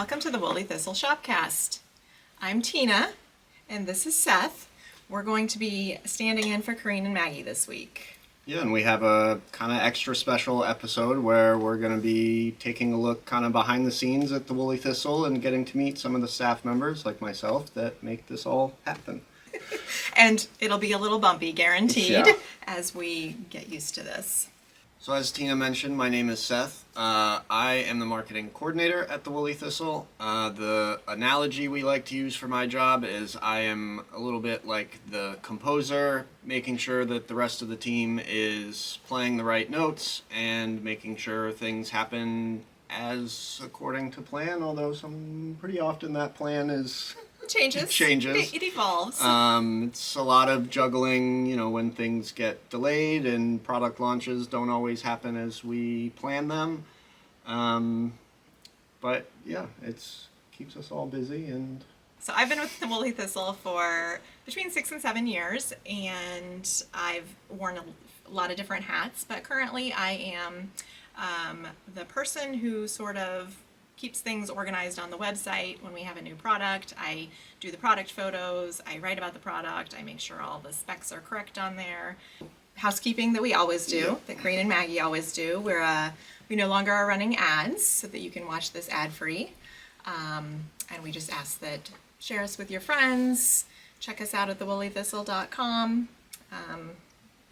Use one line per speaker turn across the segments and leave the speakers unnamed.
Welcome to the Woolly Thistle Shopcast. I'm Tiina, and this is Seth. We're going to be standing in for Corinne and Maggie this week.
Yeah, and we have a kind of extra special episode where we're going to be taking a look kind of behind the scenes at the Woolly Thistle and getting to meet some of the staff members, like myself, that make this all happen.
And it'll be a little bumpy, guaranteed,
Yeah.
as we get used to this.
So as Tiina mentioned, my name is Seth. I am the marketing coordinator at the Woolly Thistle. The analogy we like to use for my job is I am a little bit like the composer, making sure that the rest of the team is playing the right notes and making sure things happen as according to plan, although pretty often that plan is...
Changes. It evolves.
It's a lot of juggling, when things get delayed and product launches don't always happen as we plan them. But yeah, it keeps us all busy. And
so I've been with the Woolly Thistle for between 6 and 7 years, and I've worn a lot of different hats, but currently I am the person who sort of keeps things organized on the website. When we have a new product, I do the product photos, I write about the product, I make sure all the specs are correct on there. Housekeeping that we always do, that Corinne and Maggie always do. We no longer are running ads so that you can watch this ad-free. And we just ask that share us with your friends, check us out at thewoollythistle.com.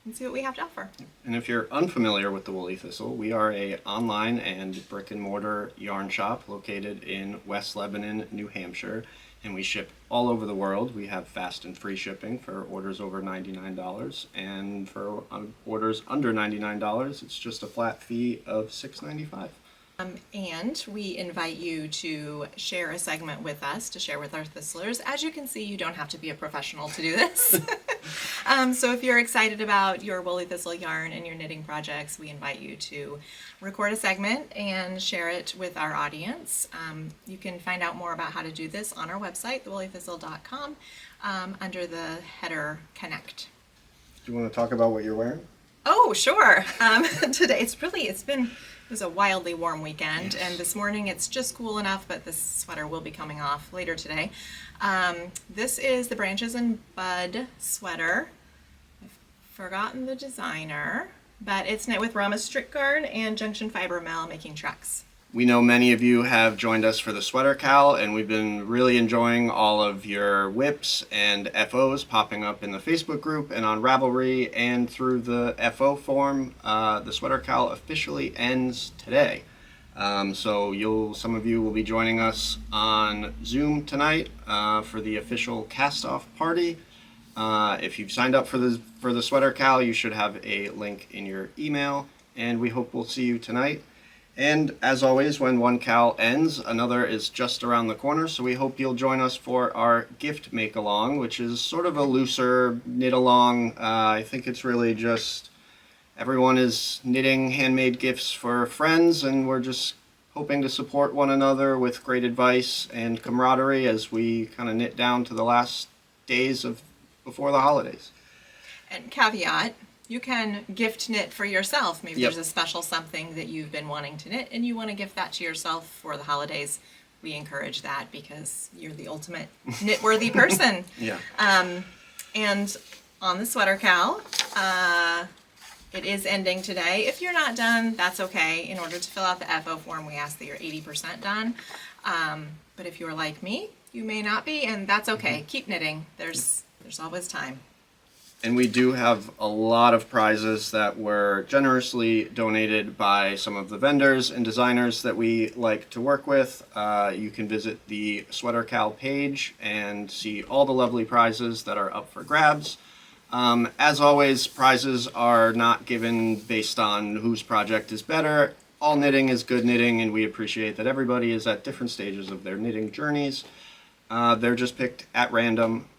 And see what we have to offer.
And if you're unfamiliar with the Woolly Thistle, we are a online and brick and mortar yarn shop located in West Lebanon, New Hampshire, and we ship all over the world. We have fast and free shipping for orders over $99, and for orders under $99, it's just a flat fee of $6.95.
And we invite you to share a segment with us, to share with our Thistlers. As you can see, you don't have to be a professional to do this. So if you're excited about your Woolly Thistle yarn and your knitting projects, we invite you to record a segment and share it with our audience. You can find out more about how to do this on our website, thewoollythistle.com, under the header Connect.
Do you want to talk about what you're wearing?
Oh, sure. Today, it was a wildly warm weekend, and this morning it's just cool enough, but this sweater will be coming off later today. This is the Branches and Bud sweater. I've forgotten the designer, but it's knit with Rama Strickgarn and Junction Fiber Mill making trucks.
We know many of you have joined us for the sweater cal, and we've been really enjoying all of your whips and FOs popping up in the Facebook group and on Ravelry and through the FO form. The sweater cal officially ends today. So some of you will be joining us on Zoom tonight for the official cast-off party. If you've signed up for the sweater cal, you should have a link in your email, and we hope we'll see you tonight. And as always, when one cal ends, another is just around the corner, so we hope you'll join us for our gift make-along, which is sort of a looser knit-along. I think it's really just everyone is knitting handmade gifts for friends, and we're just hoping to support one another with great advice and camaraderie as we kind of knit down to the last days before the holidays.
And caveat, you can gift knit for yourself. Maybe
Yep.
there's a special something that you've been wanting to knit and you want to gift that to yourself for the holidays. We encourage that because you're the ultimate knit-worthy person.
Yeah.
And on the sweater cal, it is ending today. If you're not done, that's okay. In order to fill out the FO form, we ask that you're 80% done. But if you're like me, you may not be, and that's okay. Keep knitting. There's always time.
And we do have a lot of prizes that were generously donated by some of the vendors and designers that we like to work with. You can visit the Sweater Cal page and see all the lovely prizes that are up for grabs. As always, prizes are not given based on whose project is better. All knitting is good knitting, and we appreciate that everybody is at different stages of their knitting journeys. They're just picked at random,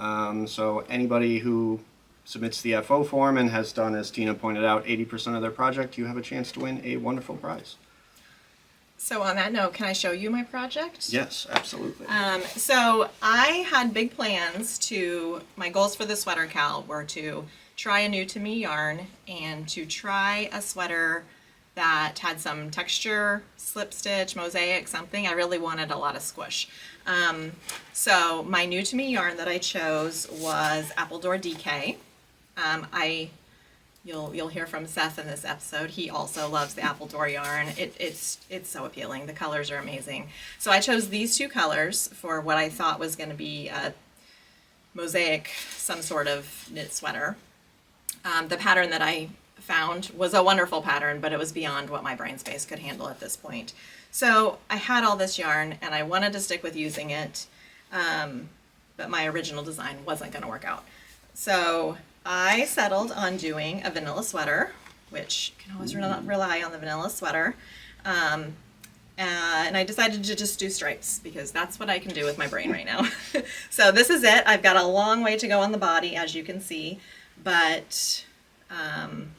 so anybody who submits the FO form and has done, as Tiina pointed out, 80% of their project, you have a chance to win a wonderful prize.
So on that note, can I show you my project?
Yes, absolutely.
So I had big plans my goals for the sweater cal were to try a new to me yarn and to try a sweater that had some texture, slip stitch, mosaic, something. I really wanted a lot of squish. So my new to me yarn that I chose was Appledore DK. You'll hear from Seth in this episode. He also loves the Appledore yarn. It's so appealing. The colors are amazing. So I chose these two colors for what I thought was going to be a mosaic, some sort of knit sweater. The pattern that I found was a wonderful pattern, but it was beyond what my brain space could handle at this point. So I had all this yarn and I wanted to stick with using it, but my original design wasn't going to work out. So I settled on doing a vanilla sweater, which you can always rely on the vanilla sweater. And I decided to just do stripes because that's what I can do with my brain right now. So this is it. I've got a long way to go on the body, as you can see, but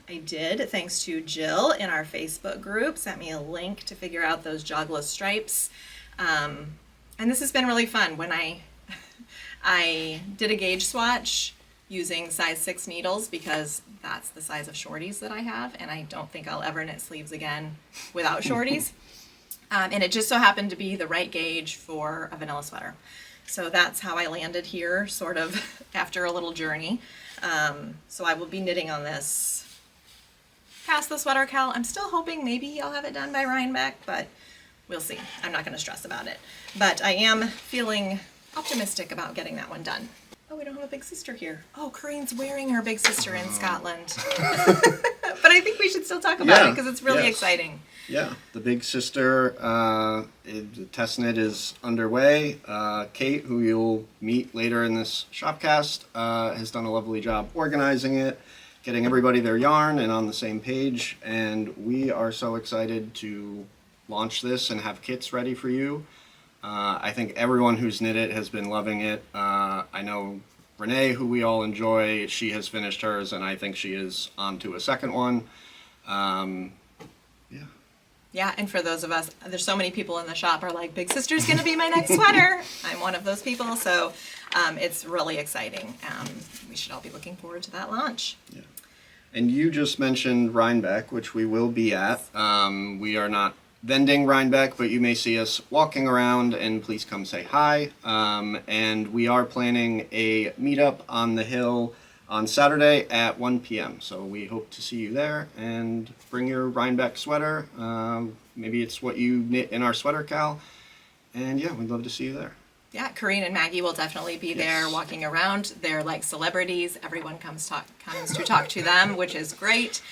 I did, thanks to Jill in our Facebook group, sent me a link to figure out those jogless stripes. And this has been really fun. When I did a gauge swatch using size 6 needles because that's the size of shorties that I have, and I don't think I'll ever knit sleeves again without shorties. And it just so happened to be the right gauge for a vanilla sweater. So that's how I landed here, sort of after a little journey. So I will be knitting on this past the sweater cal. I'm still hoping maybe I'll have it done by Rhinebeck, but we'll see. I'm not going to stress about it. But I am feeling optimistic about getting that one done. Oh, we don't have a big sister here. Oh, Corinne's wearing her big sister in Scotland. But I think we should still talk about it because it's really exciting.
Yeah, the big sister test knit is underway. Cait, who you'll meet later in this Shopcast, has done a lovely job organizing it, getting everybody their yarn and on the same page. And we are so excited to launch this and have kits ready for you. I think everyone who's knit it has been loving it. I know Renee, who we all enjoy, she has finished hers, and I think she is on to a second one.
Yeah, and for those of us, there's so many people in the shop are like, Big Sister's going to be my next sweater. I'm one of those people, so it's really exciting. We should all be looking forward to that launch.
Yeah. And you just mentioned Rhinebeck, which we will be at. We are not vending Rhinebeck, but you may see us walking around, and please come say hi. And we are planning a meetup on the hill on Saturday at 1 p.m. So we hope to see you there, and bring your Rhinebeck sweater. Maybe it's what you knit in our sweater cal. And yeah, we'd love to see you there.
Yeah, Corinne and Maggie will definitely be there walking around. They're like celebrities. Everyone comes to talk to them, which is great.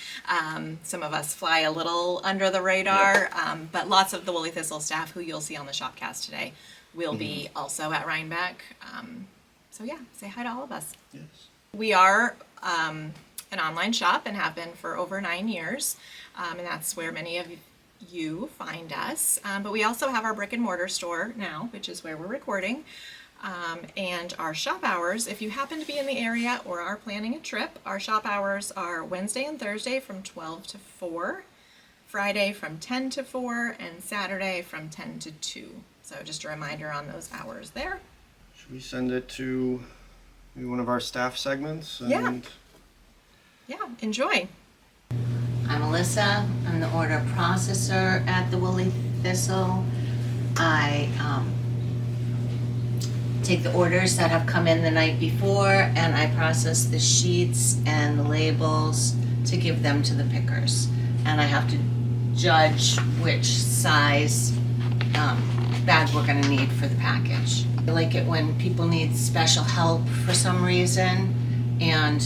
Some of us fly a little under the radar, but lots of the Woolly Thistle staff who you'll see on the Shopcast today will be also at Rhinebeck. So yeah, say hi to all of us.
Yes.
We are an online shop and have been for over 9 years, and that's where many of you find us. But we also have our brick and mortar store now, which is where we're recording. And our shop hours, if you happen to be in the area or are planning a trip, our shop hours are Wednesday and Thursday from 12 to 4, Friday from 10 to 4, and Saturday from 10 to 2. So just a reminder on those hours there.
Should we send it to maybe one of our staff segments?
Yeah, enjoy.
I'm Alyssa. I'm the order processor at the Woolly Thistle. I take the orders that have come in the night before, and I process the sheets and the labels to give them to the pickers. And I have to judge which size bag we're going to need for the package. I like it when people need special help for some reason, and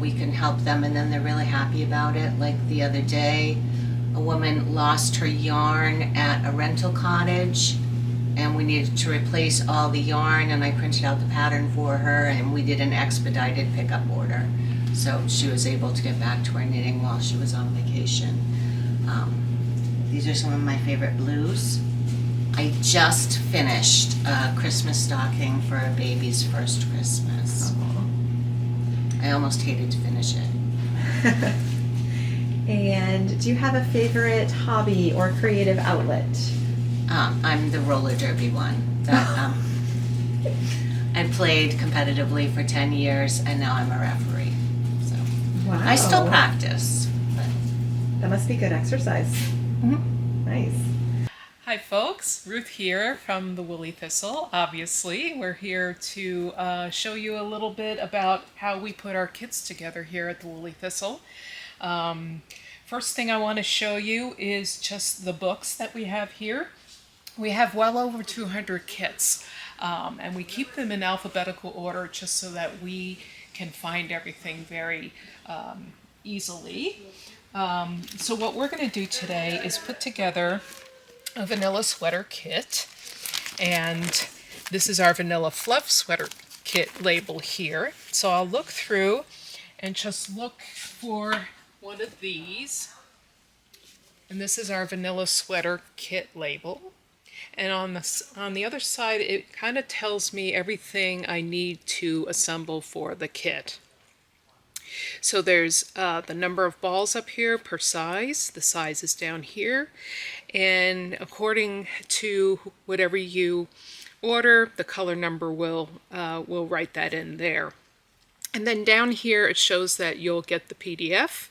we can help them, and then they're really happy about it. Like the other day, a woman lost her yarn at a rental cottage, and we needed to replace all the yarn, and I printed out the pattern for her, and we did an expedited pickup order. So she was able to get back to her knitting while she was on vacation. These are some of my favorite blues. I just finished a Christmas stocking for a baby's first Christmas. I almost hated to finish it.
And do you have a favorite hobby or creative outlet?
I'm the roller derby one. That, I played competitively for 10 years, and now I'm a referee. So
Wow.
I still practice. But
That must be good exercise. Nice.
Hi folks, Ruth here from the Woolly Thistle. Obviously, we're here to show you a little bit about how we put our kits together here at the Woolly Thistle. First thing I want to show you is just the books that we have here. We have well over 200 kits, and we keep them in alphabetical order just so that we can find everything very easily. So what we're going to do today is put together a vanilla sweater kit, and this is our vanilla fluff sweater kit label here. So I'll look through and just look for one of these, and this is our vanilla sweater kit label, and on the other side it kind of tells me everything I need to assemble for the kit. So there's the number of balls up here per size. The size is down here, and according to whatever you order, the color number will write that in there. And then down here it shows that you'll get the PDF,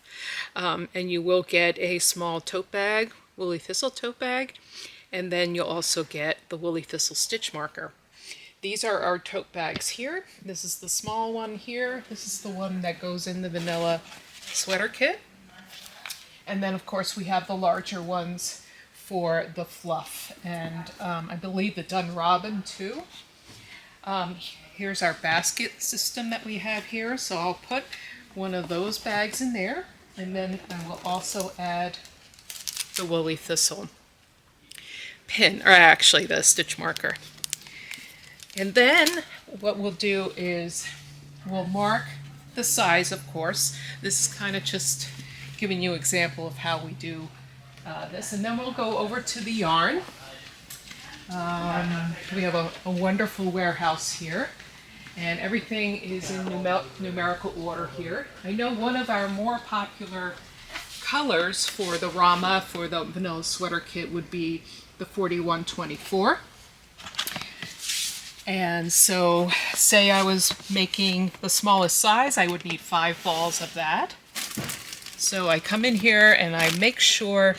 and you will get a small tote bag, Woolly Thistle tote bag, and then you'll also get the Woolly Thistle stitch marker. These are our tote bags here. This is the small one here. This is the one that goes in the vanilla sweater kit. And then of course we have the larger ones for the fluff, and I believe the Dun Robin too. Here's our basket system that we have here. So I'll put one of those bags in there, and then I will also add the Woolly Thistle pin, or actually the stitch marker. And then what we'll do is we'll mark the size, of course. This is kind of just giving you an example of how we do this. And then we'll go over to the yarn. We have a wonderful warehouse here, and everything is in numerical order here. I know one of our more popular colors for the Rama, for the vanilla sweater kit, would be the 4124. And so say I was making the smallest size, I would need 5 balls of that. So I come in here and I make sure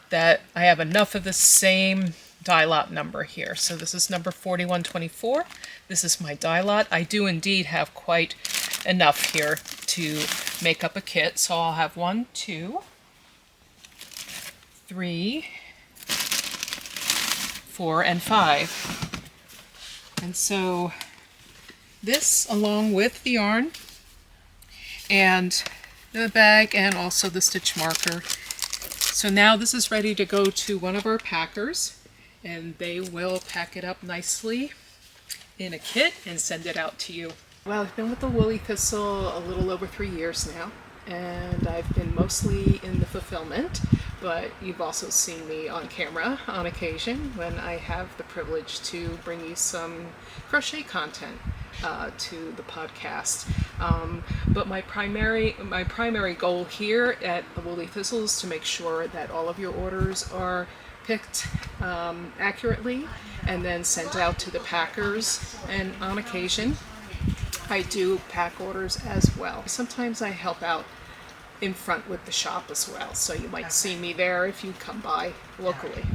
that I have enough of the same die lot number here. So this is number 4124. This is my die lot. I do indeed have quite enough here to make up a kit. So I'll have 1, 2, 3, 4, and 5. And so this, along with the yarn and the bag and also the stitch marker. So now this is ready to go to one of our packers, and they will pack it up nicely in a kit and send it out to you. Well, I've been with the Woolly Thistle a little over 3 years now, and I've been mostly in the fulfillment, but you've also seen me on camera on occasion when I have the privilege to bring you some crochet content to the podcast. But my primary goal here at the Woolly Thistle is to make sure that all of your orders are picked accurately and then sent out to the packers, and on occasion I do pack orders as well. Sometimes I help out in front with the shop as well, so you might see me there if you come by locally.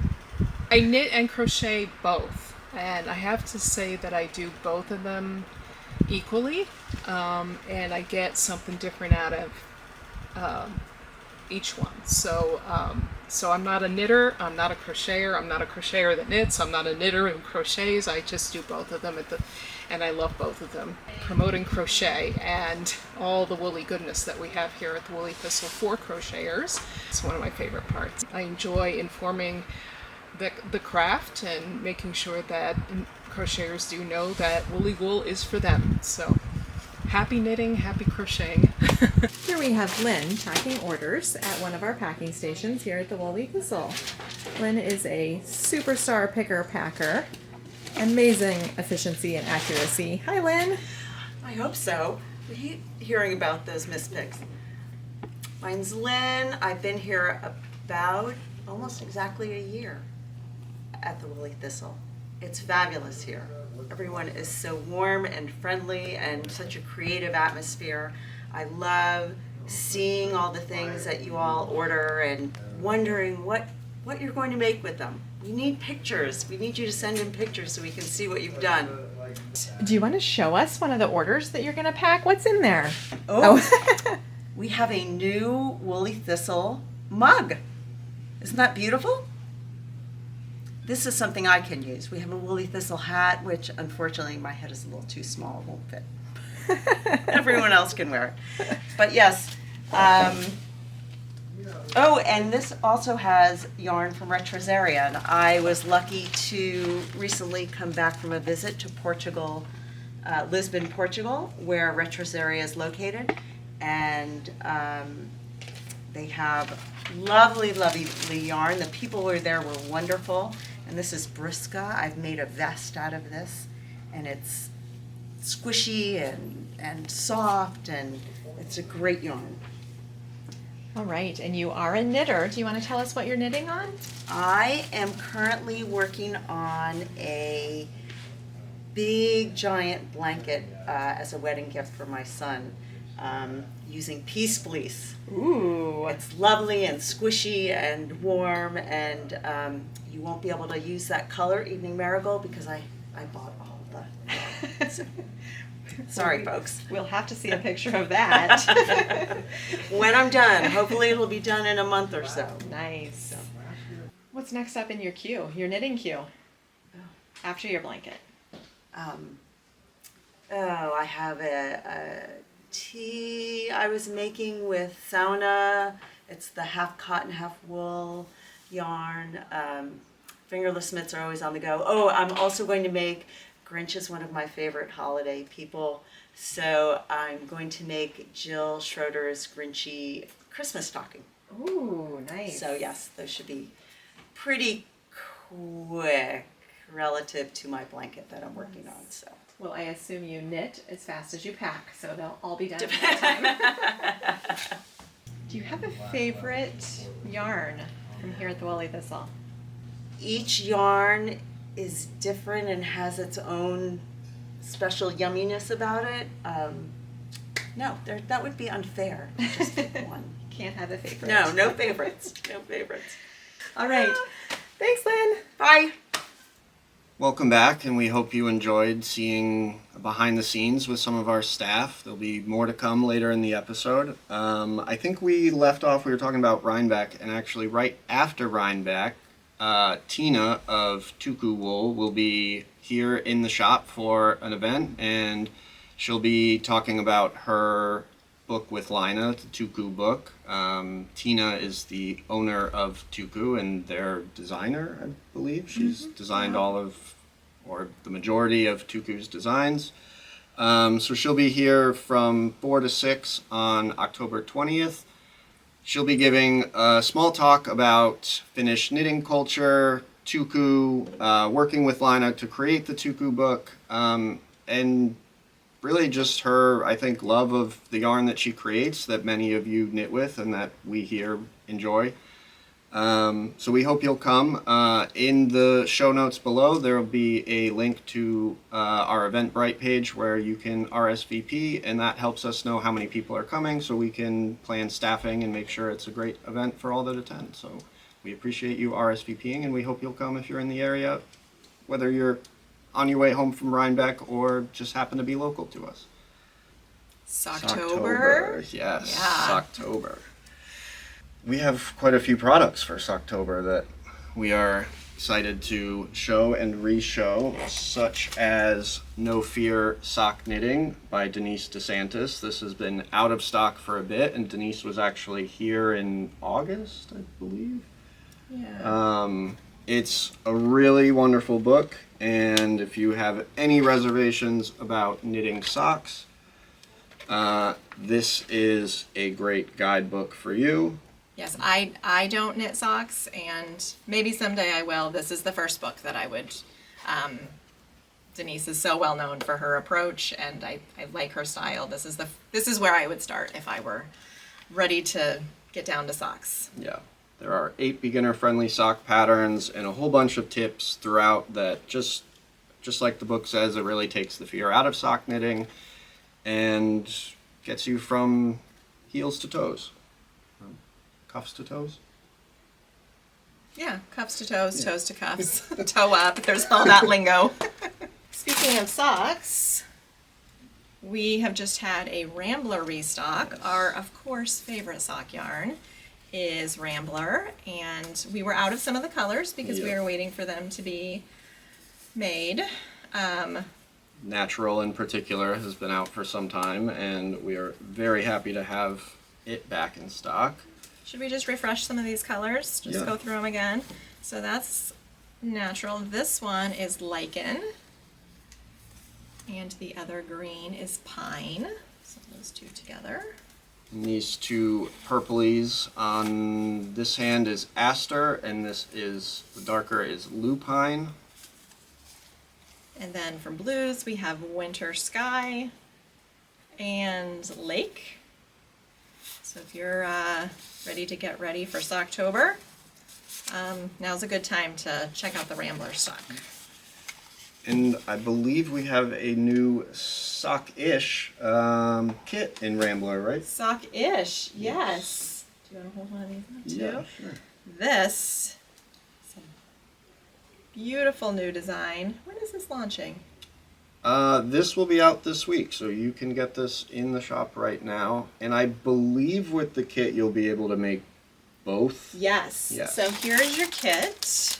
I knit and crochet both, and I have to say that I do both of them equally, and I get something different out of each one. So I'm not a knitter, I'm not a crocheter, I'm not a crocheter that knits, I'm not a knitter who crochets. I just do both of them and I love both of them. Promoting crochet and all the woolly goodness that we have here at the Woolly Thistle for crocheters. It's one of my favorite parts. I enjoy informing the craft and making sure that crocheters do know that woolly wool is for them. So happy knitting, happy crocheting.
Here we have Lynn packing orders at one of our packing stations here at the Woolly Thistle. Lynn is a superstar picker packer. Amazing efficiency and accuracy. Hi, Lynn.
I hope so. We hate hearing about those mispicks. Mine's Lynn. I've been here about almost exactly a year at the Woolly Thistle. It's fabulous here. Everyone is so warm and friendly and such a creative atmosphere. I love seeing all the things that you all order and wondering what you're going to make with them. We need pictures. We need you to send in pictures so we can see what you've done.
Do you want to show us one of the orders that you're going to pack? What's in there?
Oh, we have a new Woolly Thistle mug. Isn't that beautiful? This is something I can use. We have a Woolly Thistle hat, which unfortunately my head is a little too small, it won't fit. Everyone else can wear it. But yes. Oh, and this also has yarn from Retrosaria, and I was lucky to recently come back from a visit to Portugal, Lisbon, Portugal, where Retrosaria is located, and they have lovely, lovely yarn. The people who were there were wonderful, and this is Brisca. I've made a vest out of this, and it's squishy and soft, and it's a great yarn.
All right, and you are a knitter. Do you want to tell us what you're knitting on?
I am currently working on a big giant blanket as a wedding gift for my son, using Peace Fleece.
Ooh.
It's lovely and squishy and warm, and you won't be able to use that color, Evening Marigold, because I bought all the... Sorry, folks.
We'll have to see a picture of that.
When I'm done, hopefully it'll be done in a month or so.
Nice. What's next up in your queue, your knitting queue? After your blanket.
I have a tea I was making with sauna. It's the half cotton, half wool yarn. Fingerless mitts are always on the go. Oh, I'm also going to make, Grinch is one of my favorite holiday people, so I'm going to make Jill Schroeder's Grinchy Christmas stocking.
Ooh, nice.
So yes, those should be pretty quick relative to my blanket that I'm working on. So.
Well, I assume you knit as fast as you pack, so they'll all be done in that time. Do you have a favorite yarn from here at the Woolly Thistle?
Each yarn is different and has its own special yumminess about it. No, that would be unfair. Just pick one.
Can't have a favorite.
No favorites. No favorites.
All right. Thanks, Lynn.
Bye.
Welcome back, and we hope you enjoyed seeing behind the scenes with some of our staff. There'll be more to come later in the episode. I think we left off, we were talking about Rhinebeck, and actually right after Rhinebeck, Tiina of Tukuwool will be here in the shop for an event, and she'll be talking about her book with Lina, the Tuku book. Tiina is the owner of Tuku and their designer, I believe. She's designed all of, or the majority of Tuku's designs. So she'll be here from 4 to 6 on October 20th. She'll be giving a small talk about Finnish knitting culture, Tuku, working with Lina to create the Tuku book, and really just her, I think, love of the yarn that she creates that many of you knit with and that we here enjoy. So we hope you'll come. In the show notes below, there will be a link to our Eventbrite page where you can RSVP, and that helps us know how many people are coming so we can plan staffing and make sure it's a great event for all that attend. So we appreciate you RSVPing, and we hope you'll come if you're in the area, whether you're on your way home from Rhinebeck or just happen to be local to us.
Soctober.
Yes,
Yeah.
Soctober. We have quite a few products for Soctober that we are excited to show and re-show, such as No Fear Sock Knitting by Denise Desantis. This has been out of stock for a bit, and Denise was actually here in August, I believe.
Yeah.
It's a really wonderful book, and if you have any reservations about knitting socks, this is a great guidebook for you.
Yes, I don't knit socks, and maybe someday I will. This is the first book that I would. Denise is so well known for her approach, and I like her style. This is where I would start if I were ready to get down to socks.
Yeah. There are 8 beginner-friendly sock patterns and a whole bunch of tips throughout that just like the book says, it really takes the fear out of sock knitting and gets you from heels to toes. Cuffs to toes?
Yeah, cuffs to toes,
Yeah.
toes to cuffs, toe up. There's all that lingo. Speaking of socks, we have just had a Rambler restock. Our, of course, favorite sock yarn is Rambler, and we were out of some of the colors because we
Yeah.
were waiting for them to be made.
Natural in particular has been out for some time, and we are very happy to have it back in stock.
Should we just refresh some of these colors? Just
Yeah.
go through them again. So that's natural. This one is lichen. And the other green is pine. So those two together.
And these two purplies on this hand is aster, and this is, the darker is lupine.
And then from blues, we have winter sky and lake. So if you're ready to get ready for Soctober, now's a good time to check out the Rambler stock.
And I believe we have a new sock-ish kit in Rambler, right?
Sock-ish, yes. Do you want to hold one of these up too?
sure.
This is a beautiful new design. When is this launching?
This will be out this week, so you can get this in the shop right now. And I believe with the kit you'll be able to make both.
Yes.
Yes.
So here is your kit.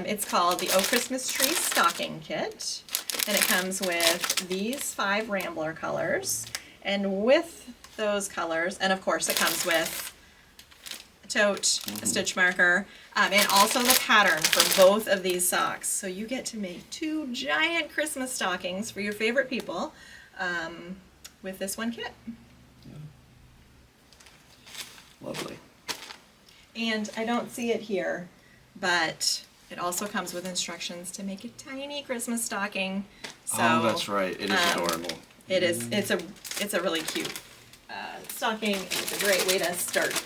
It's called the Oh Christmas Tree Stocking Kit. And it comes with these 5 Rambler colors. And with those colors, and of course it comes with a tote, a stitch marker, and also the pattern for both of these socks. So you get to make 2 giant Christmas stockings for your favorite people with this one kit.
Lovely.
And I don't see it here, but it also comes with instructions to make a tiny Christmas stocking. So
Oh, that's right. It is adorable.
it is. It's a really cute stocking. And it's a great way to start.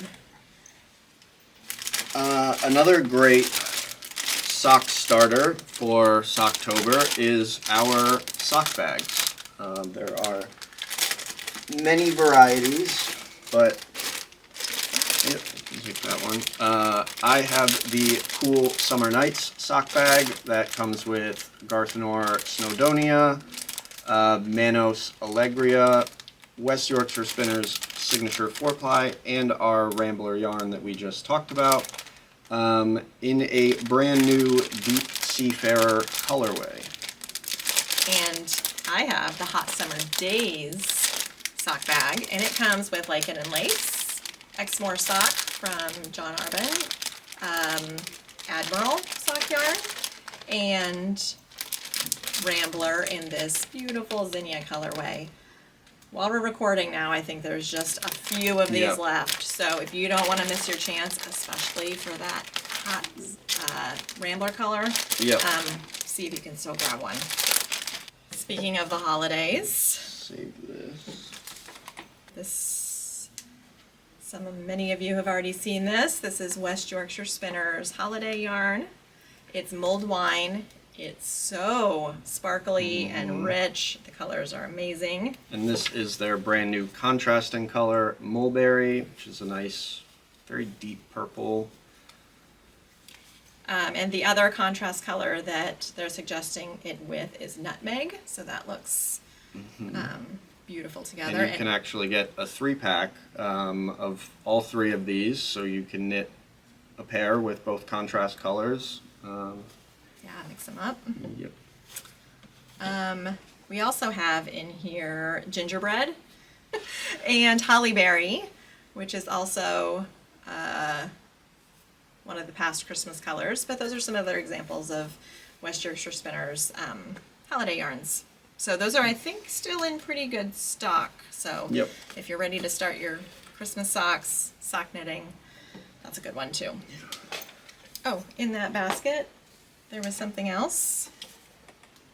Another great sock starter for Socktober is our sock bags. There are many varieties, but yep, you can take that one. I have the Cool Summer Nights sock bag that comes with Garthenor Snowdonia, Manos Allegria, West Yorkshire Spinners Signature 4-ply, and our Rambler yarn that we just talked about, in a brand new Deep Seafarer colorway.
And I have the Hot Summer Days sock bag, and it comes with lichen and lace, Exmoor sock from John Arbin, Admiral sock yarn, and Rambler in this beautiful zinnia colorway. While we're recording now, I think there's just a few of these
Yep.
left. So if you don't want to miss your chance, especially for that hot Rambler color,
Yep.
see if you can still grab one. Speaking of the holidays,
Save this.
many of you have already seen this. This is West Yorkshire Spinners holiday yarn. It's mulled wine. It's so sparkly and rich. The colors are amazing.
And this is their brand new contrasting color, Mulberry, which is a nice, very deep purple.
And the other contrast color that they're suggesting it with is Nutmeg. So that looks beautiful together.
And you can actually get a 3-pack of all 3 of these, so you can knit a pair with both contrast colors.
Yeah, mix them up.
Yep.
We also have in here gingerbread and hollyberry, which is also one of the past Christmas colors. But those are some other examples of West Yorkshire Spinners holiday yarns. So those are, I think, still in pretty good stock. So
Yep.
if you're ready to start your Christmas socks, sock knitting, that's a good one too. Oh, in that basket, there was something else.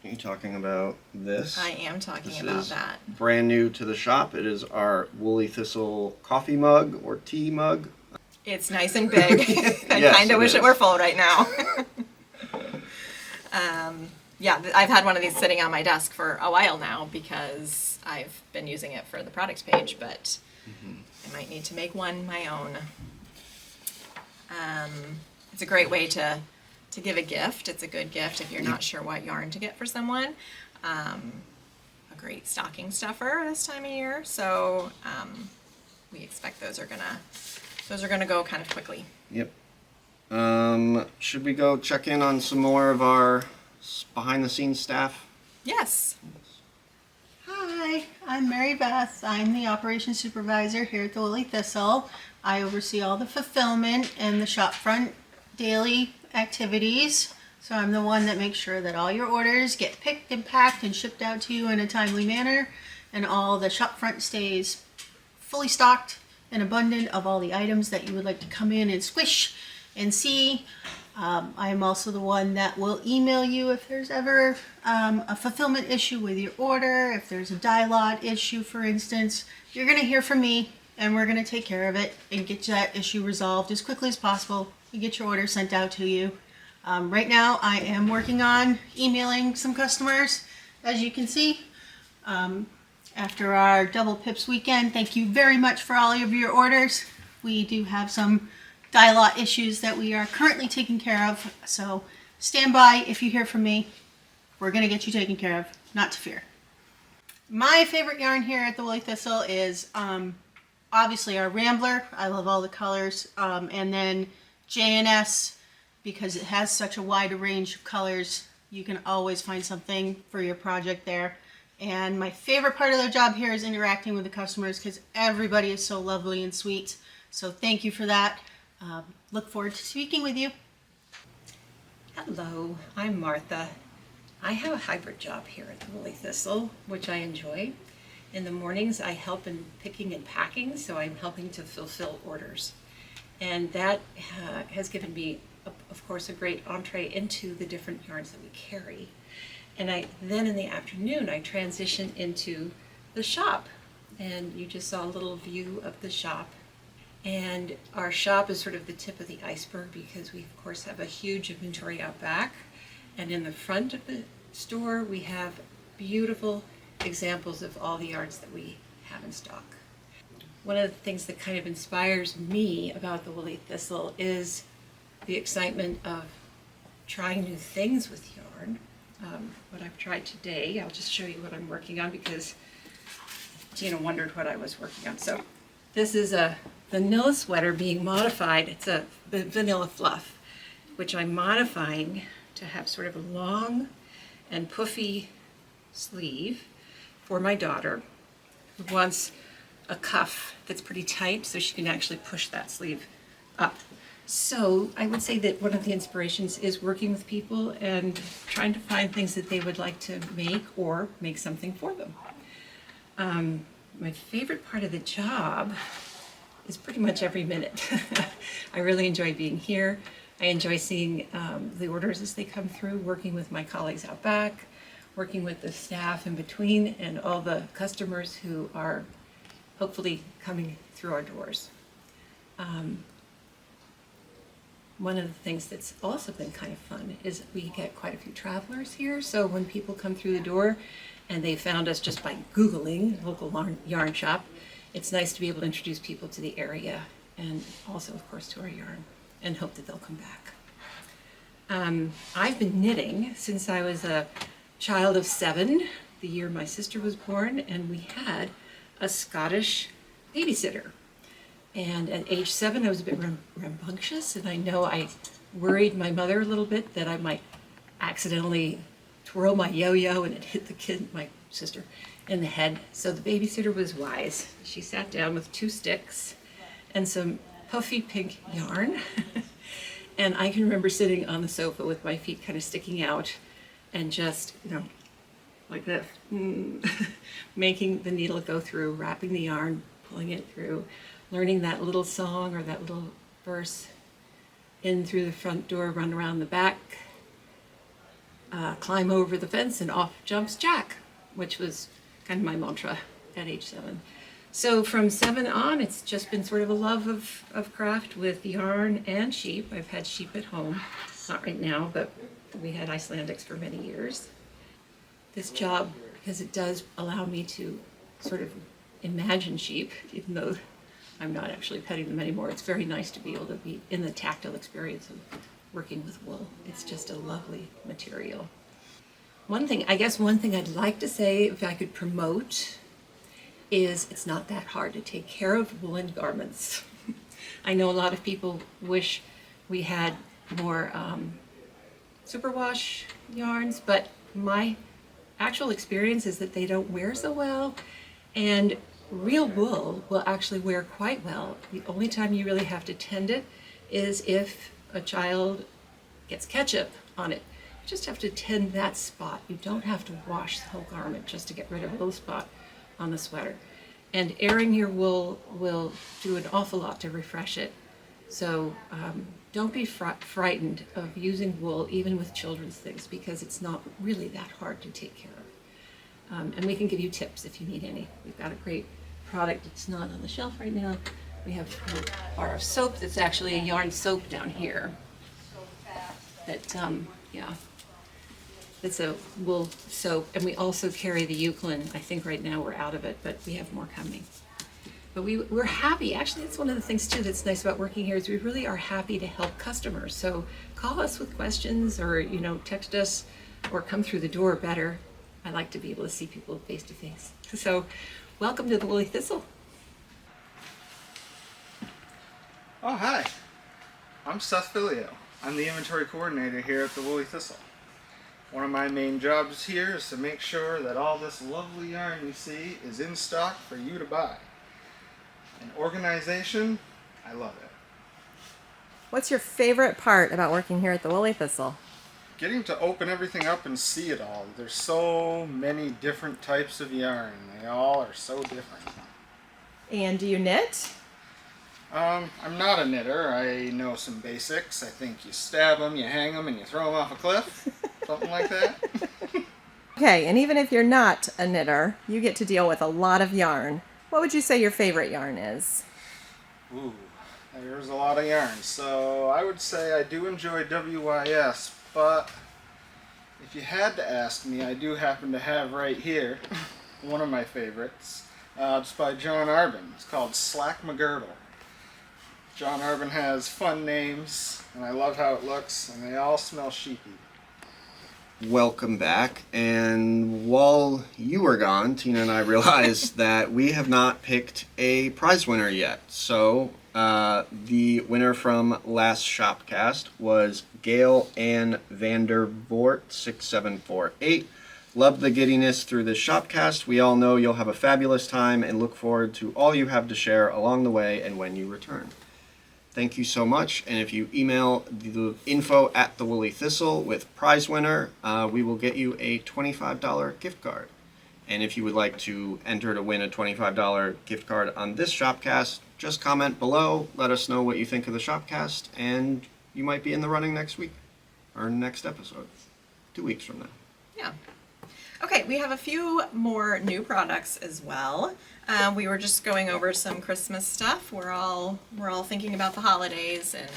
Are you talking about this?
I am talking
This
about
is
that.
brand new to the shop. It is our Woolly Thistle coffee mug or tea mug.
It's nice and big. I
Yes,
kind of
it
wish it
is.
were full right now. Yeah, I've had one of these sitting on my desk for a while now because I've been using it for the products page, but I might need to make one my own. It's a great way to give a gift. It's a good gift if you're not sure what yarn to get for someone. A great stocking stuffer this time of year. So we expect those are gonna go kind of quickly.
Yep. Should we go check in on some more of our behind the scenes staff?
Yes.
Hi, I'm Mary Beth. I'm the operations supervisor here at the Woolly Thistle. I oversee all the fulfillment and the shopfront daily activities. So I'm the one that makes sure that all your orders get picked and packed and shipped out to you in a timely manner, and all the shopfront stays fully stocked and abundant of all the items that you would like to come in and squish and see. I am also the one that will email you if there's ever a fulfillment issue with your order. If there's a dye lot issue, for instance, you're going to hear from me, and we're going to take care of it and get that issue resolved as quickly as possible and get your order sent out to you. Right now, I am working on emailing some customers, as you can see. After our Double Pips weekend, thank you very much for all of your orders. We do have some dye lot issues that we are currently taking care of, so stand by if you hear from me. We're going to get you taken care of, not to fear. My favorite yarn here at the Woolly Thistle is obviously our Rambler. I love all the colors, and then J&S, because it has such a wide range of colors. You can always find something for your project there. And my favorite part of their job here is interacting with the customers, because everybody is so lovely and sweet. So thank you for that. Look forward to speaking with you.
Hello, I'm Martha. I have a hybrid job here at the Woolly Thistle, which I enjoy. In the mornings, I help in picking and packing, so I'm helping to fulfill orders. And that has given me, of course, a great entree into the different yarns that we carry. And then in the afternoon, I transition into the shop. And you just saw a little view of the shop. And our shop is sort of the tip of the iceberg, because we, of course, have a huge inventory out back. And in the front of the store, we have beautiful examples of all the yarns that we have in stock. One of the things that kind of inspires me about the Woolly Thistle is the excitement of trying new things with yarn. What I've tried today, I'll just show you what I'm working on, because Tiina wondered what I was working on. So this is a vanilla sweater being modified. It's a vanilla fluff, which I'm modifying to have sort of a long and puffy sleeve for my daughter, who wants a cuff that's pretty tight so she can actually push that sleeve up. So I would say that one of the inspirations is working with people and trying to find things that they would like to make, or make something for them. My favorite part of the job is pretty much every minute. I really enjoy being here. I enjoy seeing the orders as they come through, working with my colleagues out back, working with the staff in between, and all the customers who are hopefully coming through our doors. One of the things that's also been kind of fun is we get quite a few travelers here. So when people come through the door and they found us just by Googling local yarn shop, it's nice to be able to introduce people to the area, and also, of course, to our yarn, and hope that they'll come back. I've been knitting since I was a child of 7, the year my sister was born, and we had a Scottish babysitter. And at age 7, I was a bit rambunctious, and I know I worried my mother a little bit that I might accidentally twirl my yo-yo and it hit the kid, my sister, in the head. So the babysitter was wise. She sat down with 2 sticks and some puffy pink yarn. And I can remember sitting on the sofa with my feet kind of sticking out and just, like this, making the needle go through, wrapping the yarn, pulling it through, learning that little song or that little verse, in through the front door, run around the back, climb over the fence, and off jumps Jack, which was kind of my mantra at age 7. So from 7 on, it's just been sort of a love of craft with yarn and sheep. I've had sheep at home, not right now, but we had Icelandics for many years. This job, because it does allow me to sort of imagine sheep, even though I'm not actually petting them anymore. It's very nice to be able to be in the tactile experience of working with wool. It's just a lovely material. One thing I'd like to say, if I could promote, is it's not that hard to take care of woolen garments. I know a lot of people wish we had more superwash yarns, but my actual experience is that they don't wear so well, and real wool will actually wear quite well. The only time you really have to tend it is if a child gets ketchup on it. You just have to tend that spot. You don't have to wash the whole garment just to get rid of a little spot on the sweater. And airing your wool will do an awful lot to refresh it. So don't be frightened of using wool even with children's things, because it's not really that hard to take care of. And we can give you tips if you need any. We've got a great product. It's not on the shelf right now. We have a bar of soap that's actually a yarn soap down here. That, it's a wool soap. And we also carry the Eucalyptus. I think right now we're out of it, but we have more coming. But we're happy. Actually, that's one of the things too that's nice about working here, is we really are happy to help customers. So call us with questions, or text us, or come through the door better. I like to be able to see people face to face. So welcome to the Woolly Thistle.
Oh, hi. I'm Seth Filio. I'm the inventory coordinator here at the Woolly Thistle. One of my main jobs here is to make sure that all this lovely yarn you see is in stock for you to buy. And organization, I love it.
What's your favorite part about working here at the Woolly Thistle?
Getting to open everything up and see it all. There's so many different types of yarn. They all are so different.
And do you knit?
I'm not a knitter. I know some basics. I think you stab them, you hang them, and you throw them off a cliff. Something like that.
Okay, and even if you're not a knitter, you get to deal with a lot of yarn. What would you say your favorite yarn is?
Ooh, there's a lot of yarn. So I would say I do enjoy WYS, but if you had to ask me, I do happen to have right here one of my favorites. It's by John Arbin. It's called Slack McGirdle. John Arbin has fun names, and I love how it looks, and they all smell sheepy.
Welcome back. And while you were gone, Tiina and I realized that we have not picked a prize winner yet. So the winner from last Shopcast was Gail Ann Vandervoort 6748. Love the giddiness through this Shopcast. We all know you'll have a fabulous time and look forward to all you have to share along the way and when you return. Thank you so much. And if you email the info at the Woolly Thistle with prize winner, we will get you a $25 gift card. And if you would like to enter to win a $25 gift card on this Shopcast, just comment below, let us know what you think of the Shopcast, and you might be in the running next week or next episode, 2 weeks from now.
Yeah. Okay, we have a few more new products as well. We were just going over some Christmas stuff. We're all thinking about the holidays and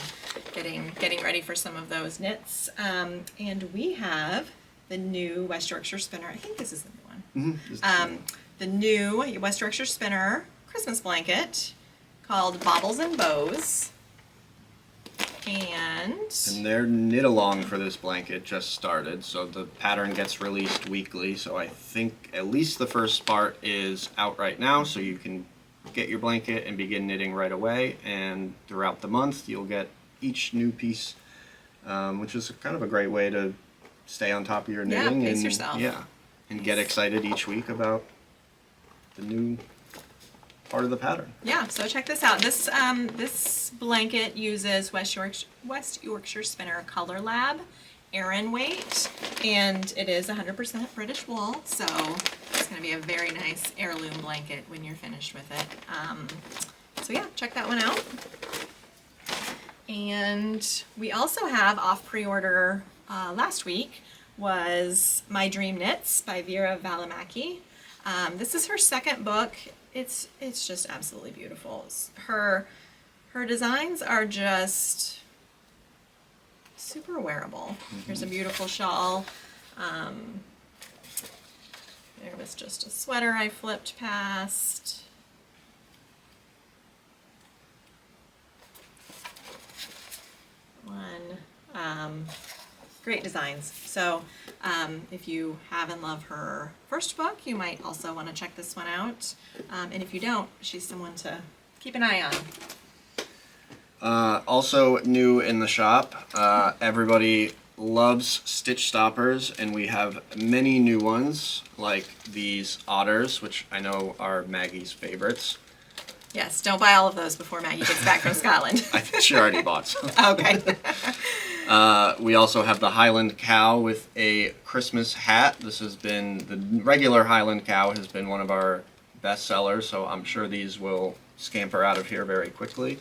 getting ready for some of those knits. And we have the new West Yorkshire Spinner. I think this is the new one.
Mm-hmm.
The new West Yorkshire Spinner Christmas blanket called Baubles and Bows. And
their knit along for this blanket just started, so the pattern gets released weekly. So I think at least the first part is out right now, so you can get your blanket and begin knitting right away. And throughout the month, you'll get each new piece, which is kind of a great way to stay on top of your knitting.
Pace
and
yourself.
Yeah, and get excited each week about the new part of the pattern.
yeah, so check this out. This blanket uses West Yorkshire Spinner Color Lab Aran weight, and it is 100% British wool, so it's going to be a very nice heirloom blanket when you're finished with it. So yeah, check that one out. And we also have off pre-order last week was My Dream Knits by Vera Valimaki. This is her second book. It's just absolutely beautiful. Her designs are just super wearable. Here's a beautiful shawl. There was just a sweater I flipped past. Great designs. So if you have and love her first book, you might also want to check this one out. And if you don't, she's someone to keep an eye on.
Also new in the shop, everybody loves stitch stoppers, and we have many new ones like these otters, which I know are Maggie's favorites.
Yes, don't buy all of those before Maggie gets back from Scotland.
I think she already bought some.
Okay.
We also have the Highland Cow with a Christmas hat. This has been, the regular Highland Cow has been one of our best sellers, so I'm sure these will scamper out of here very quickly.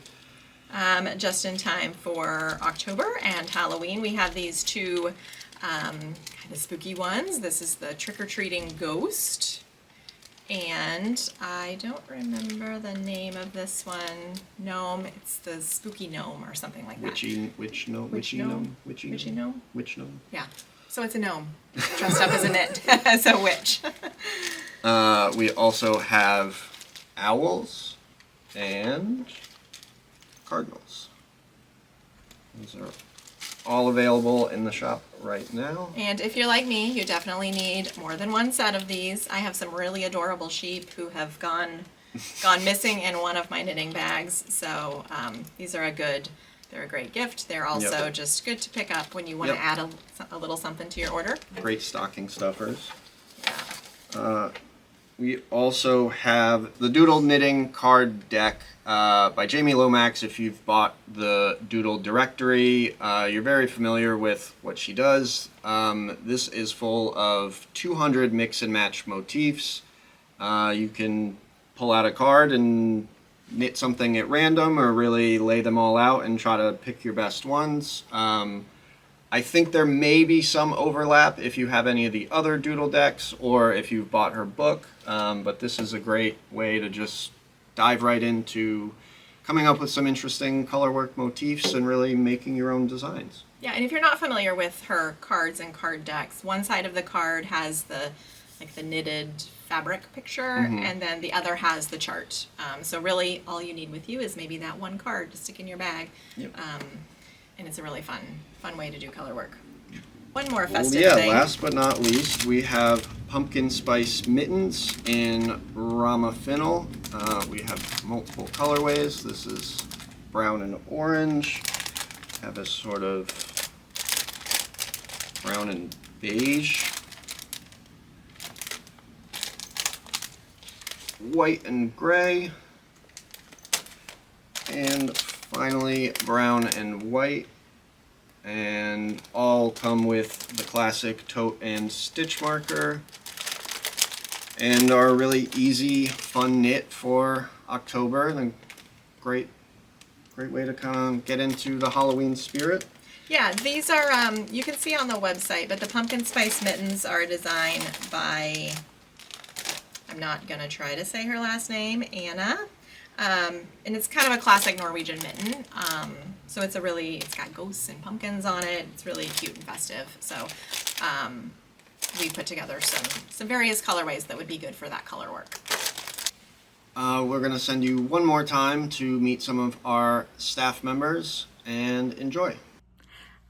Just in time for October and Halloween, we have these two kind of spooky ones. This is the trick-or-treating ghost. And I don't remember the name of this one. Gnome. It's the spooky gnome or something like that.
Witchy gnome?
Yeah. So it's a gnome dressed up as a witch.
We also have owls and cardinals. Those are all available in the shop right now.
And if you're like me, you definitely need more than one set of these. I have some really adorable sheep who have gone missing in one of my knitting bags. So these are they're a great gift. They're also just good to pick up when you want to add a little something to your order.
Great stocking stuffers.
Yeah.
We also have the Doodle Knitting Card Deck by Jamie Lomax. If you've bought the Doodle Directory, you're very familiar with what she does. This is full of 200 mix and match motifs. You can pull out a card and knit something at random, or really lay them all out and try to pick your best ones. I think there may be some overlap if you have any of the other Doodle decks or if you've bought her book, but this is a great way to just dive right into coming up with some interesting colorwork motifs and really making your own designs.
Yeah, and if you're not familiar with her cards and card decks, one side of the card has the knitted fabric picture, and then the other has the chart. So really all you need with you is maybe that one card to stick in your bag.
Yep.
And it's a really fun way to do color work. One more festive thing.
Last but not least, we have pumpkin spice mittens in Rama Fennel. We have multiple colorways. This is brown and orange. Have a sort of brown and beige. White and gray. And finally, brown and white, and all come with the classic tote and stitch marker, and are really easy, fun knit for October. And great way to kind of get into the Halloween spirit.
Yeah, these are, you can see on the website, but the pumpkin spice mittens are a design by, I'm not going to try to say her last name, Anna. And it's kind of a classic Norwegian mitten. So it's got ghosts and pumpkins on it. It's really cute and festive. So we put together some various colorways that would be good for that color work.
We're going to send you one more time to meet some of our staff members, and enjoy.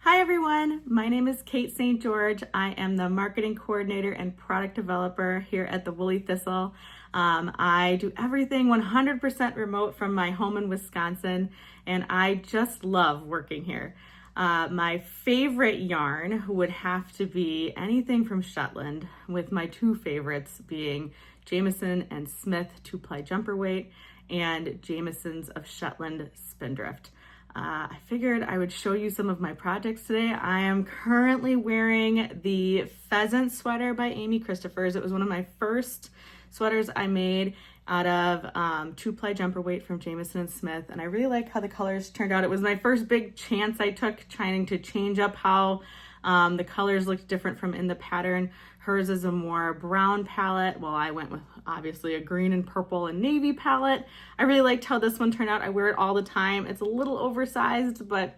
Hi everyone, my name is Cait St. George. I am the marketing coordinator and product developer here at the Woolly Thistle. I do everything 100% remote from my home in Wisconsin, and I just love working here. My favorite yarn would have to be anything from Shetland, with my two favorites being Jameson and Smith 2-ply jumper weight and Jameson's of Shetland Spindrift. I figured I would show you some of my projects today. I am currently wearing the pheasant sweater by Amy Christophers. It was one of my first sweaters I made out of 2-ply jumper weight from Jameson and Smith, and I really like how the colors turned out. It was my first big chance I took trying to change up how the colors looked different from in the pattern. Hers is a more brown palette, while I went with obviously a green and purple and navy palette. I really liked how this one turned out. I wear it all the time. It's a little oversized, but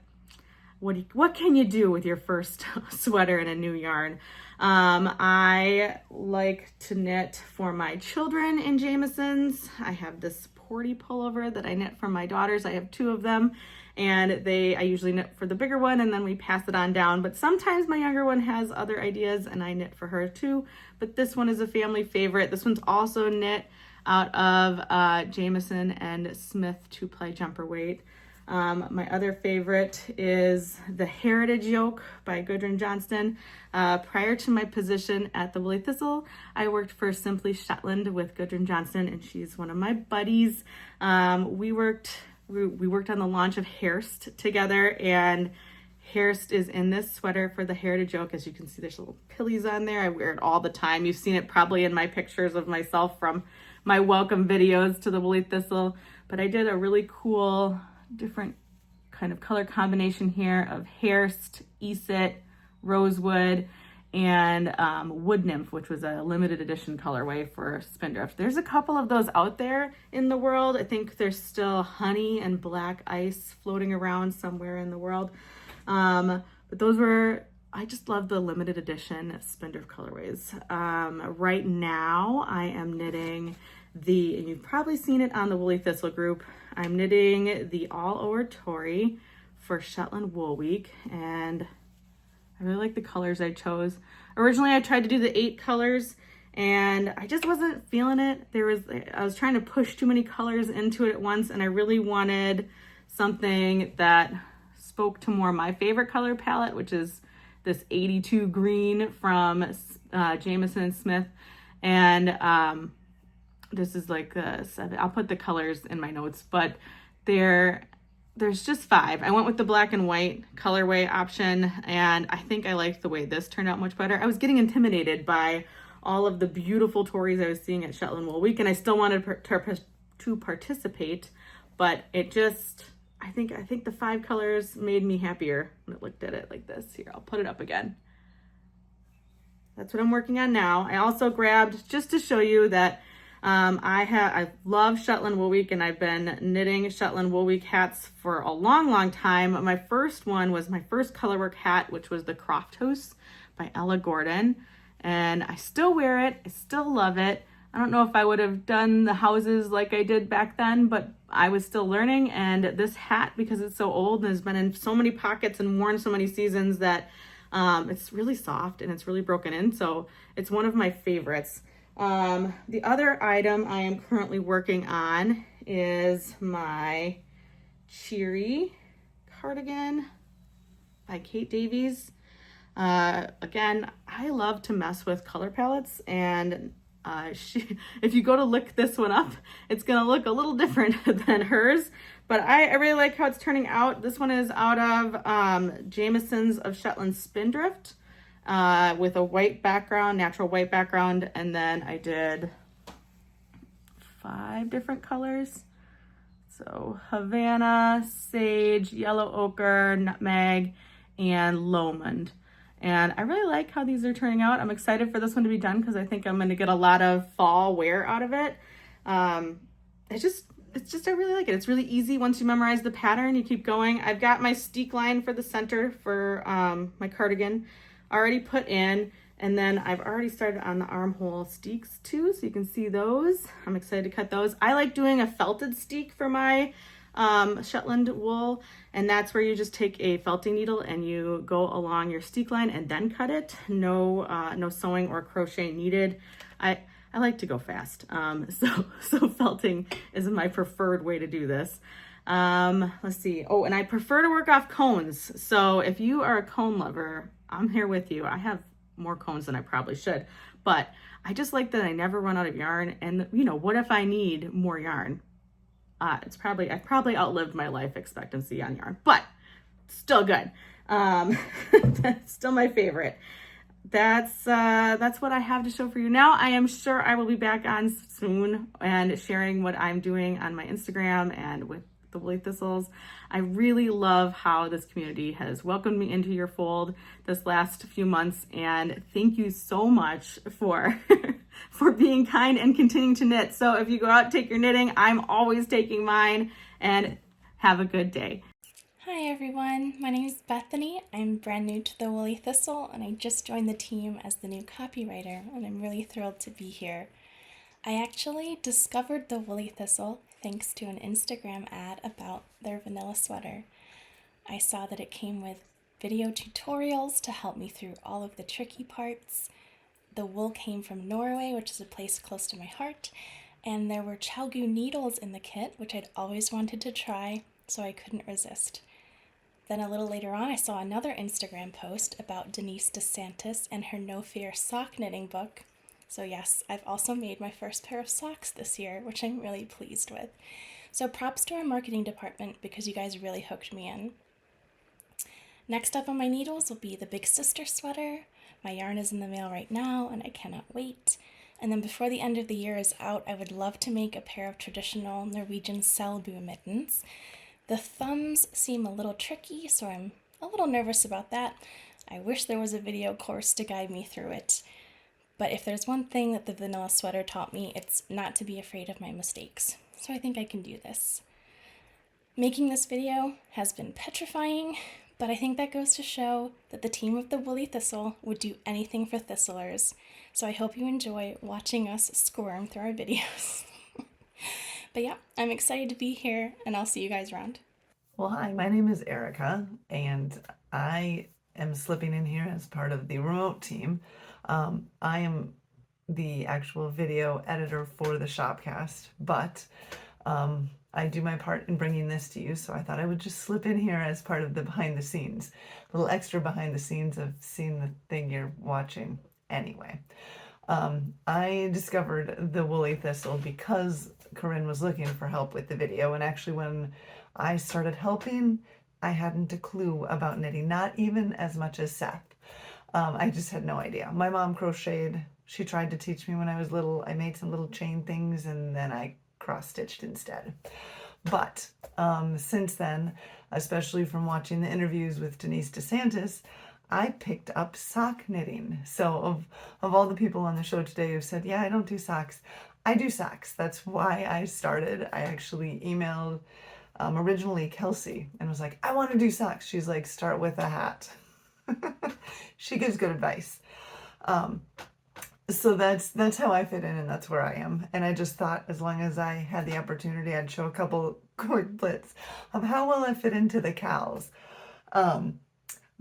what can you do with your first sweater in a new yarn? I like to knit for my children in Jameson's. I have this porty pullover that I knit for my daughters. I have two of them, and I usually knit for the bigger one and then we pass it on down. But sometimes my younger one has other ideas and I knit for her too. But this one is a family favorite. This one's also knit out of Jamieson and Smith 2-ply jumper weight. My other favorite is the Heritage Yoke by Gudrun Johnston. Prior to my position at the Woolly Thistle, I worked for Simply Shetland with Gudrun Johnston, and she's one of my buddies. We worked on the launch of Hairst together, and Hairst is in this sweater for the Heritage Yoke. As you can see, there's little pillies on there. I wear it all the time. You've seen it probably in my pictures of myself from my welcome videos to the Woolly Thistle, but I did a really cool different kind of color combination here of Hairst, Eset, Rosewood, and Wood Nymph, which was a limited edition colorway for Spindrift. There's a couple of those out there in the world. I think there's still Honey and Black Ice floating around somewhere in the world. But I just love the limited edition Spindrift colorways. Right now I am knitting and you've probably seen it on the Woolly Thistle group, I'm knitting the All Over Tory for Shetland Wool Week, and I really like the colors I chose. Originally I tried to do the 8 colors and I just wasn't feeling it. I was trying to push too many colors into it at once, and I really wanted something that spoke to more my favorite color palette, which is this 82 green from Jamieson and Smith. And this is like 7. I'll put the colors in my notes, but there's just 5. I went with the black and white colorway option, and I think I liked the way this turned out much better. I was getting intimidated by all of the beautiful Tories I was seeing at Shetland Wool Week, and I still wanted to participate, but it just, I think the 5 colors made me happier when I looked at it like this. Here, I'll put it up again. That's what I'm working on now. I also grabbed, just to show you that I love Shetland Wool Week, and I've been knitting Shetland Wool Week hats for a long, long time. My first one was my first colorwork hat, which was the Crofthoose by Ella Gordon, and I still wear it. I still love it. I don't know if I would have done the houses like I did back then, but I was still learning, and this hat, because it's so old and has been in so many pockets and worn so many seasons, that it's really soft and it's really broken in, so it's one of my favorites. The other item I am currently working on is my Cheery cardigan by Cait Davies. Again, I love to mess with color palettes, and if you go to look this one up, it's gonna look a little different than hers, but I really like how it's turning out. This one is out of Jamieson's of Shetland Spindrift. With a white background, natural white background, and then I did 5 different colors. So Havana, Sage, Yellow Ochre, Nutmeg, and Lomond. And I really like how these are turning out. I'm excited for this one to be done because I think I'm going to get a lot of fall wear out of it. It's just, I really like it. It's really easy once you memorize the pattern, you keep going. I've got my steek line for the center for my cardigan already put in, and then I've already started on the armhole steeks too, so you can see those. I'm excited to cut those. I like doing a felted steek for my Shetland wool, and that's where you just take a felting needle and you go along your steek line and then cut it. No sewing or crochet needed. I like to go fast, so felting is my preferred way to do this. Let's see. Oh, and I prefer to work off cones. So if you are a cone lover, I'm here with you. I have more cones than I probably should, but I just like that I never run out of yarn. And what if I need more yarn? I've probably outlived my life expectancy on yarn, but still good. That's still my favorite. That's what I have to show for you now. I am sure I will be back on soon and sharing what I'm doing on my Instagram and with the Woolly Thistles. I really love how this community has welcomed me into your fold this last few months, and thank you so much for being kind and continuing to knit. So if you go out and take your knitting, I'm always taking mine, and have a good day.
Hi everyone, my name is Bethany. I'm brand new to the Woolly Thistle, and I just joined the team as the new copywriter, and I'm really thrilled to be here. I actually discovered the Woolly Thistle thanks to an Instagram ad about their vanilla sweater. I saw that it came with video tutorials to help me through all of the tricky parts. The wool came from Norway, which is a place close to my heart, and there were Chalgu needles in the kit, which I'd always wanted to try, so I couldn't resist. Then a little later on, I saw another Instagram post about Denise Desantis and her No Fear sock knitting book. So yes, I've also made my first pair of socks this year, which I'm really pleased with. So props to our marketing department because you guys really hooked me in. Next up on my needles will be the Big Sister sweater. My yarn is in the mail right now and I cannot wait. And then before the end of the year is out, I would love to make a pair of traditional Norwegian Selbu mittens. The thumbs seem a little tricky, so I'm a little nervous about that. I wish there was a video course to guide me through it. But if there's one thing that the vanilla sweater taught me, it's not to be afraid of my mistakes. So I think I can do this. Making this video has been petrifying, but I think that goes to show that the team of the Woolly Thistle would do anything for Thistlers. So I hope you enjoy watching us squirm through our videos. But yeah, I'm excited to be here, and I'll see you guys around.
Well, hi, my name is Erica, and I am slipping in here as part of the remote team. I am the actual video editor for the Shopcast, but I do my part in bringing this to you, so I thought I would just slip in here as part of the behind the scenes, a little extra behind the scenes of seeing the thing you're watching anyway. I discovered the Woolly Thistle because Corinne was looking for help with the video, and actually when I started helping, I hadn't a clue about knitting, not even as much as Seth. I just had no idea. My mom crocheted. She tried to teach me when I was little. I made some little chain things and then I cross-stitched instead. But since then, especially from watching the interviews with Denise Desantis, I picked up sock knitting. So of all the people on the show today who said, yeah, I don't do socks, I do socks. That's why I started. I actually emailed originally Kelsey and was like, I want to do socks. She's like, start with a hat. She gives good advice. So that's how I fit in, and that's where I am. And I just thought as long as I had the opportunity, I'd show a couple quick blitz of how well I fit into the cows.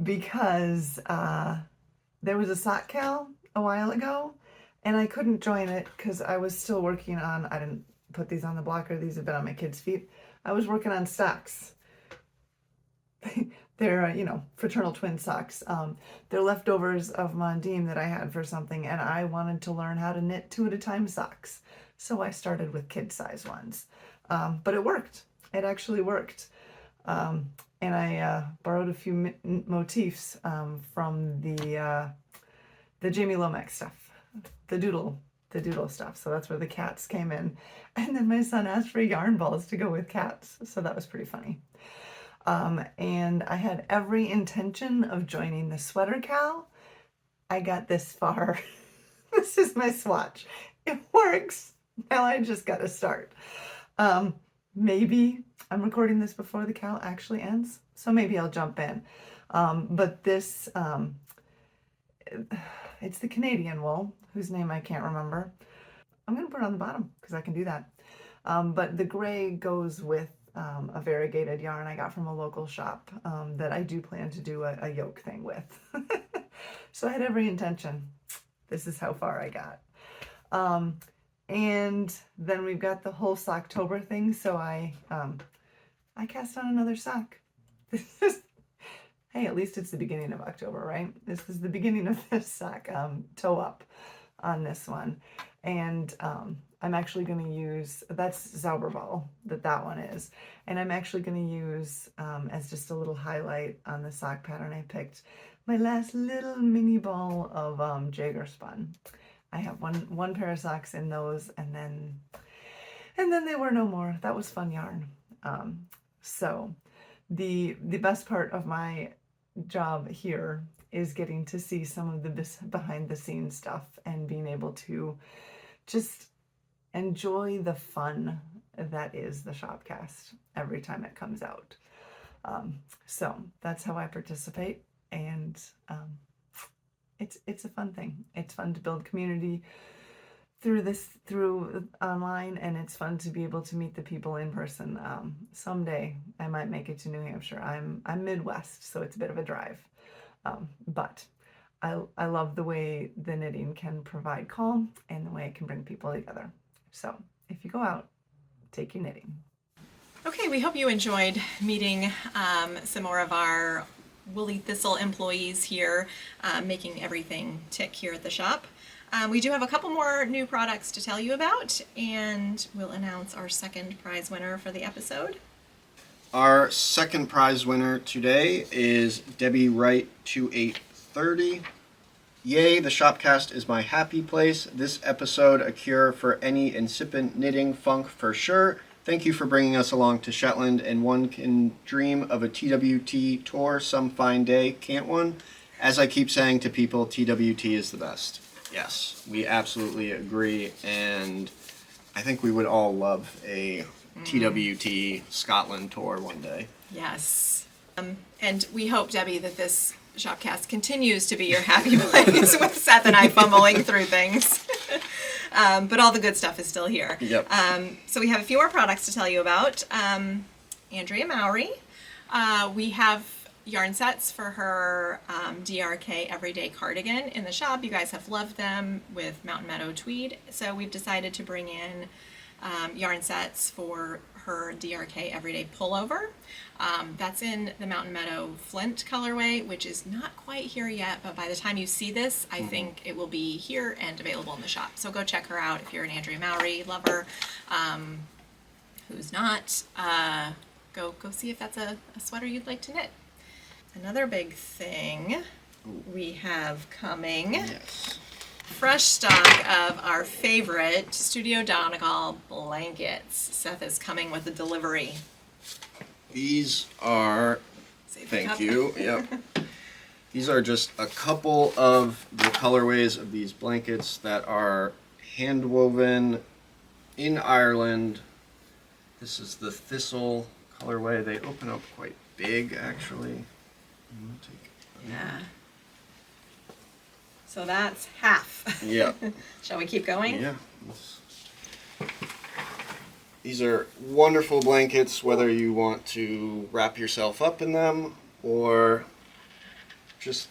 Because there was a sock cal a while ago, and I couldn't join it because I was still working on, I didn't put these on the blocker, these have been on my kids' feet. I was working on socks. They're, fraternal twin socks. They're leftovers of Mondeem that I had for something, and I wanted to learn how to knit 2 at a time socks. So I started with kid size ones. But it worked. It actually worked. And I borrowed a few motifs from the Jamie Lomax stuff, the doodle stuff. So that's where the cats came in. And then my son asked for yarn balls to go with cats. So that was pretty funny. And I had every intention of joining the sweater cal. I got this far. This is my swatch. It works. Now I just got to start. Maybe I'm recording this before the cal actually ends, so maybe I'll jump in. But this, it's the Canadian wool, whose name I can't remember. I'm going to put it on the bottom because I can do that. But the gray goes with a variegated yarn I got from a local shop that I do plan to do a yoke thing with. So I had every intention. This is how far I got. And then we've got the whole Soctober thing, so I cast on another sock. This is, hey, at least it's the beginning of October, right? This is the beginning of this sock, toe up on this one. And I'm actually going to use, that's Zauberball, that one is. And I'm actually going to use, as just a little highlight on the sock pattern I picked, my last little mini ball of Jaeger spun. I have one pair of socks in those, and then they were no more. That was fun yarn. So the best part of my job here is getting to see some of the behind the scenes stuff and being able to just enjoy the fun that is the Shopcast every time it comes out. So that's how I participate, and it's a fun thing. It's fun to build community through online, and it's fun to be able to meet the people in person. Someday I might make it to New Hampshire. I'm Midwest, so it's a bit of a drive, but I love the way the knitting can provide calm and the way it can bring people together. So if you go out, take your knitting.
Okay, we hope you enjoyed meeting some more of our Woolly Thistle employees here, making everything tick here at the shop. We do have a couple more new products to tell you about, and we'll announce our second prize winner for the episode.
Our second prize winner today is Debbie Wright 2830. Yay, the Shopcast is my happy place. This episode a cure for any incipient knitting funk for sure. Thank you for bringing us along to Shetland, and one can dream of a TWT tour some fine day, can't one? As I keep saying to people, TWT is the best. Yes, we absolutely agree, and I think we would all love a TWT Scotland tour one day.
Yes. And we hope, Debbie, that this Shopcast continues to be your happy place with Seth and I fumbling through things. But all the good stuff is still here.
Yep.
So we have a few more products to tell you about. Andrea Mowry. We have yarn sets for her DRK Everyday cardigan in the shop. You guys have loved them with Mountain Meadow tweed. So we've decided to bring in yarn sets for her DRK Everyday Pullover. That's in the Mountain Meadow Flint colorway, which is not quite here yet, but by the time you see this, I think it will be here and available in the shop. So go check her out if you're an Andrea Mowry lover. Who's not, go see if that's a sweater you'd like to knit. Another big thing we have coming.
Yes.
Fresh stock of our favorite Studio Donegal blankets. Seth is coming with a delivery.
These are, thank you, yep. These are just a couple of the colorways of these blankets that are hand woven in Ireland. This is the Thistle colorway. They open up quite big, actually.
Yeah. So that's half.
Yeah.
Shall we keep going?
Yeah. These are wonderful blankets, whether you want to wrap yourself up in them or just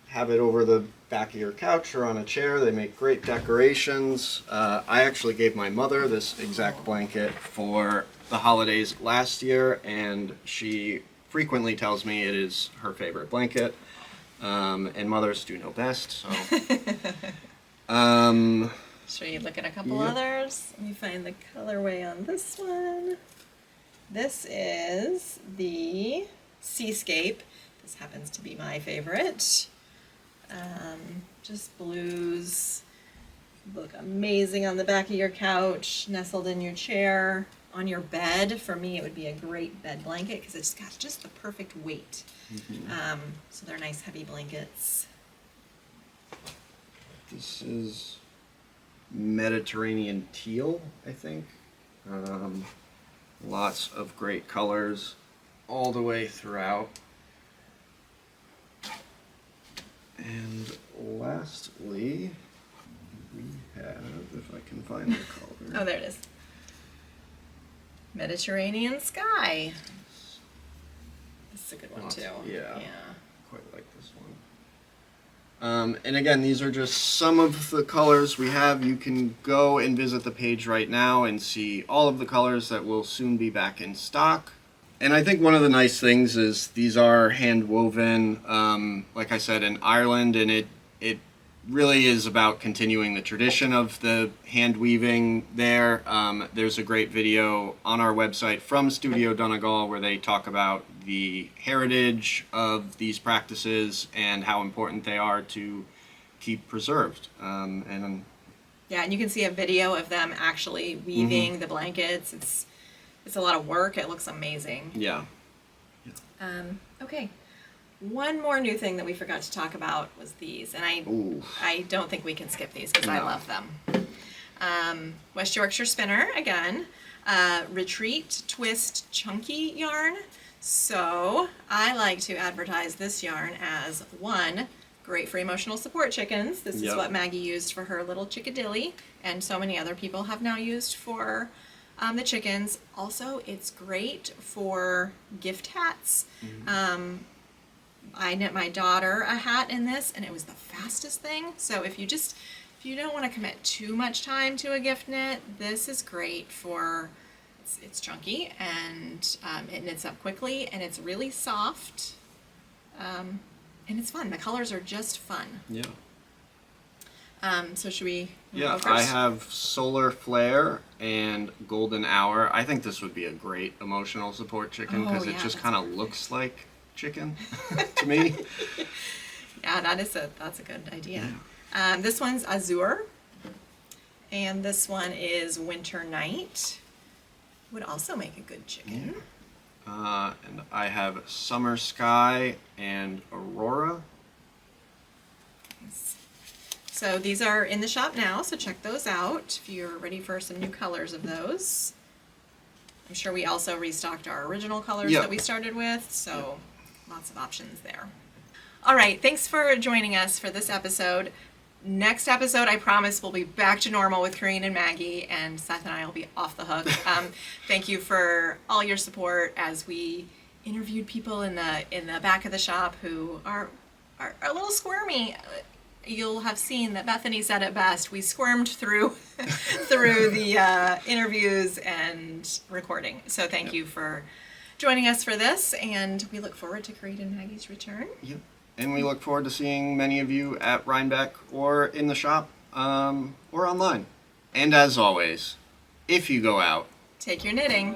have it over the back of your couch or on a chair. They make great decorations. I actually gave my mother this exact blanket for the holidays last year, and she frequently tells me it is her favorite blanket. And mothers do know best, so.
Should we look at a couple others? Let me find the colorway on this one. This is the Seascape. This happens to be my favorite. Just blues. Look amazing on the back of your couch, nestled in your chair, on your bed. For me, it would be a great bed blanket because it's got just the perfect weight. Mm-hmm. So they're nice heavy blankets.
This is Mediterranean teal, I think. Lots of great colors all the way throughout. And lastly, we have, if I can find the color.
Oh, there it is. Mediterranean sky. This is a good one too.
Yeah. Quite like this one. And again, these are just some of the colors we have. You can go and visit the page right now and see all of the colors that will soon be back in stock. And I think one of the nice things is these are hand woven, like I said, in Ireland, and it really is about continuing the tradition of the hand weaving there. There's a great video on our website from Studio Donegal where they talk about the heritage of these practices and how important they are to keep preserved.
Yeah, and you can see a video of them actually weaving the blankets. It's a lot of work. It looks amazing.
Yeah.
Okay. One more new thing that we forgot to talk about was these, and I don't think we can skip these because I love them. West Yorkshire Spinner again, Retreat Twist Chunky yarn. So I like to advertise this yarn as one Great for emotional support chickens. This is
Yep.
what Maggie used for her little chickadilly, and so many other people have now used for the chickens. Also, it's great for gift hats. I knit my daughter a hat in this, and it was the fastest thing. So if you don't want to commit too much time to a gift knit, this is great for. It's chunky and it knits up quickly, and it's really soft, and it's fun. The colors are just fun.
Yeah.
So should we?
Yeah,
go first?
I have Solar Flare and Golden Hour. I think this would be a great emotional support chicken because
Oh,
it
yeah,
just
that's
kind of looks like chicken to me.
Yeah, that's a good idea. This one's Azure, and this one is Winter Night. Would also make a good chicken.
And I have Summer Sky and Aurora.
So these are in the shop now, so check those out if you're ready for some new colors of those. I'm sure we also restocked our original colors
Yep.
that we started with, so lots of options there. All right, thanks for joining us for this episode. Next episode, I promise we'll be back to normal with Corinne and Maggie, and Seth and I will be off the hook. Thank you for all your support as we interviewed people in the back of the shop who are a little squirmy. You'll have seen that Bethany said it best. We squirmed through through the interviews and recording. So thank you for joining us for this, and we look forward to Corinne and Maggie's return.
Yep. And we look forward to seeing many of you at Rhinebeck or in the shop or online. And as always, if you go out,
Take your knitting